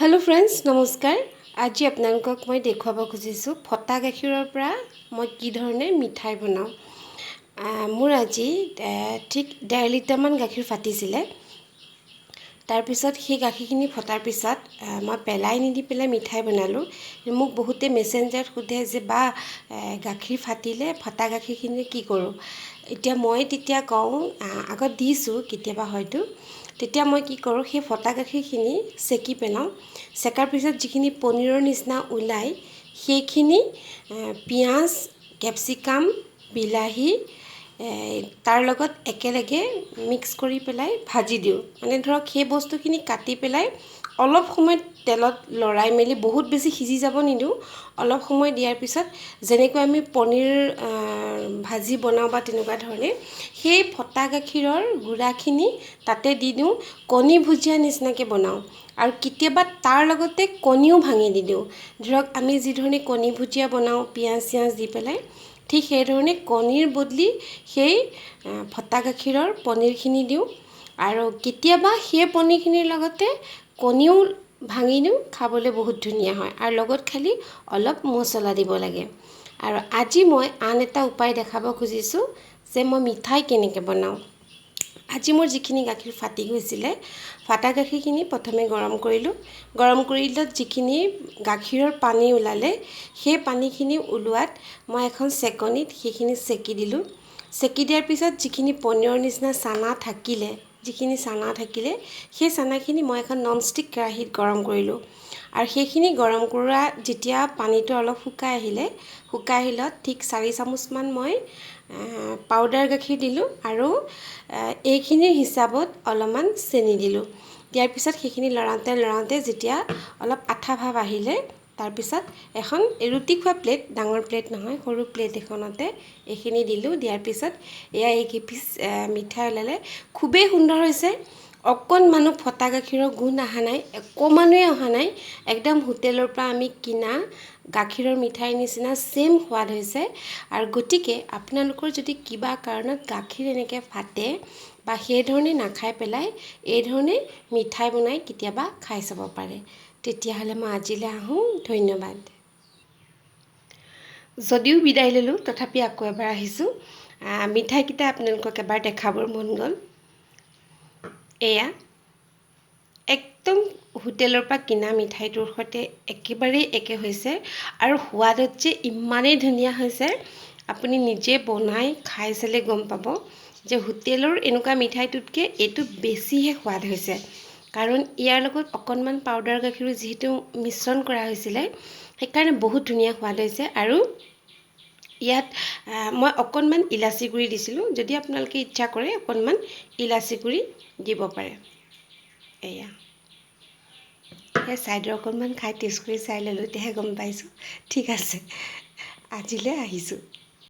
Hello friends नमस्कार। आज आपनालोকক मैं देखुवाब खुजिछु फटा गाखिৰৰ পৰা মই কি ধৰণে মিঠাই বনাও। মোৰ আজি ঠিক 1.5 লিটাৰমান গাখীৰ ফাটিছিলে। তাৰ পিছত সেই গাখীৰখিনি ফটাৰ পিছত মই পেলাই নিদি পেলাই মিঠাই বনালো। মোক বহুতে মেসেঞ্জাৰত সুধে যে বা গাখীৰ ফাটিলে ফটা গাখীৰখিনি কি কৰো। এতিয়া মই তেতিয়া কওঁ আগত দিছো কেতিয়াবা হয়তো তেতিয়া মই কি কৰো সেই ফটা গাখীৰখিনি সেকি পেলাও। সেকাৰ পিছত যিখিনি পনীৰৰ নিচিনা ওলাই সেইখিনি পিয়াজ ক্যাপসিকাম বিলাহী তাৰ লগত একেলগে মিক্স কৰি পেলাই ভাজি দিও। মানে ধৰক সেই বস্তুখিনি কাটি পেলাই অলপ সময় তেলত লৰাই মেলি বহুত বেছি সিজি যাব নিদিও। অলপ সময় দিয়াৰ পিছত যেনেকৈ আমি পনীৰ ভাজি বনাও বা তেনেকুৱা ধৰণে সেই ফটা গাখীৰৰ গুড়াখিনি তাতে দি দিও। কণী ভুজিয়া নিচিনাকৈ বনাও আৰু কেতিয়াবা তাৰ লগতে কণীও ভাঙি দি দিও। ধৰক আমি যি ধৰণে কণী ভুজিয়া বনাও পিয়াজ চিয়াজ দি পেলাই ঠিক সেই ধৰণে কণীৰ বদলি সেই ফটা গাখীৰৰ পনীৰখিনি দিও আৰু কেতিয়াবা সেই পনীৰখিনিৰ লগতে কণীও ভাঙি দিও। খাবলৈ বহুত ধুনীয়া হয় আৰু লগত খালি অলপ মছলা দিব লাগে। আৰু আজি মই আন এটা উপায় দেখাব খুজিছো যে মই মিঠাই কেনেকৈ বনাও। আজি মোৰ যিখিনি গাখীৰ ফাটি গৈছিলে ফাটা গাখীৰখিনি প্ৰথমে গৰম কৰিলো। গৰম কৰিলত যিখিনি গাখীৰৰ পানী ওলালে সেই পানীখিনি ওলোৱাত মই এখন সেকনিত সেইখিনি সেকি দিলো। সেকি দিয়াৰ পিছত যিখিনি পনীৰৰ নিচিনা চানা থাকিলে সেই চানাখিনি মই এখন ননষ্টিক কেৰাহীত গৰম কৰিলো। আৰু সেইখিনি গৰম কৰা যেতিয়া পানীটো অলপ শুকাই আহিলত ঠিক 4 চামুচমান মই পাউডাৰ গাখীৰ দিলো আৰু এইখিনিৰ হিচাপত অলপমান চেনি দিলো। দিয়াৰ পিছত সেইখিনি লৰাওঁতে যেতিয়া অলপ আঠা ভাব আহিলে তাৰ পিছত এখন ৰুটি খোৱা প্লেট ডাঙৰ প্লেট নহয় সৰু প্লেট এখনতে এইখিনি দিলো। দিয়াৰ পিছত এয়া এইকিপিস মিঠাই ওলালে খুবেই সুন্দৰ হৈছে। অকণমানো ফটা গাখীৰৰ গুণ আহা নাই একমানুৱে অহা নাই। একদম হোটেলৰ পৰা আমি কিনা গাখীৰৰ মিঠাই নিচিনা সেম সোৱাদ হৈছে। আৰু গতিকে আপোনালোকৰ যদি কিবা কাৰণত গাখীৰ এনেকৈ ফাটে বা সেই ধৰণে নাখাই পেলাই এই ধৰণে মিঠাই বনাই কেতিয়াবা খাই চাব পাৰে। তেতিয়াহলে মই আজিলৈ আহো ধন্যবাদ। যদিও বিদায় ললো তথাপি আকৌ এবাৰ আহিছো। মিঠাইকেইটা আপোনালোকক এবাৰ দেখাবৰ মন গল। এয়া একদম হোটেলৰ পৰা কিনা মিঠাইটোৰ সৈতে একেবাৰে একে হৈছে আৰু সোৱাদত যে ইমানেই ধুনীয়া হৈছে আপুনি নিজে বনাই খাই চালে গম পাব যে হোটেলৰ এনেকুৱা মিঠাইটোতকৈ এইটো বেছিহে সোৱাদ হৈছে। কাৰণ ইয়াৰ লগত অকণমান পাউডাৰ গাখীৰ যেহেতু মিশ্ৰণ কৰা হৈছিলে সেইকাৰণে বহুত ধুনীয়া সোৱাদ হৈছে। আৰু ইয়াত মই অকণমান ইলাচি গুড়ি দিছিলোঁ। যদি আপোনালোকে ইচ্ছা কৰে অকণমান ইলাচি গুড়ি দিব পাৰে। এয়া সেই সাইডৰ অকণমান খাই টেষ্ট কৰি চাই ললো তেতিয়াহে গম পাইছো। ঠিক আছে আজিলৈ আহিছো।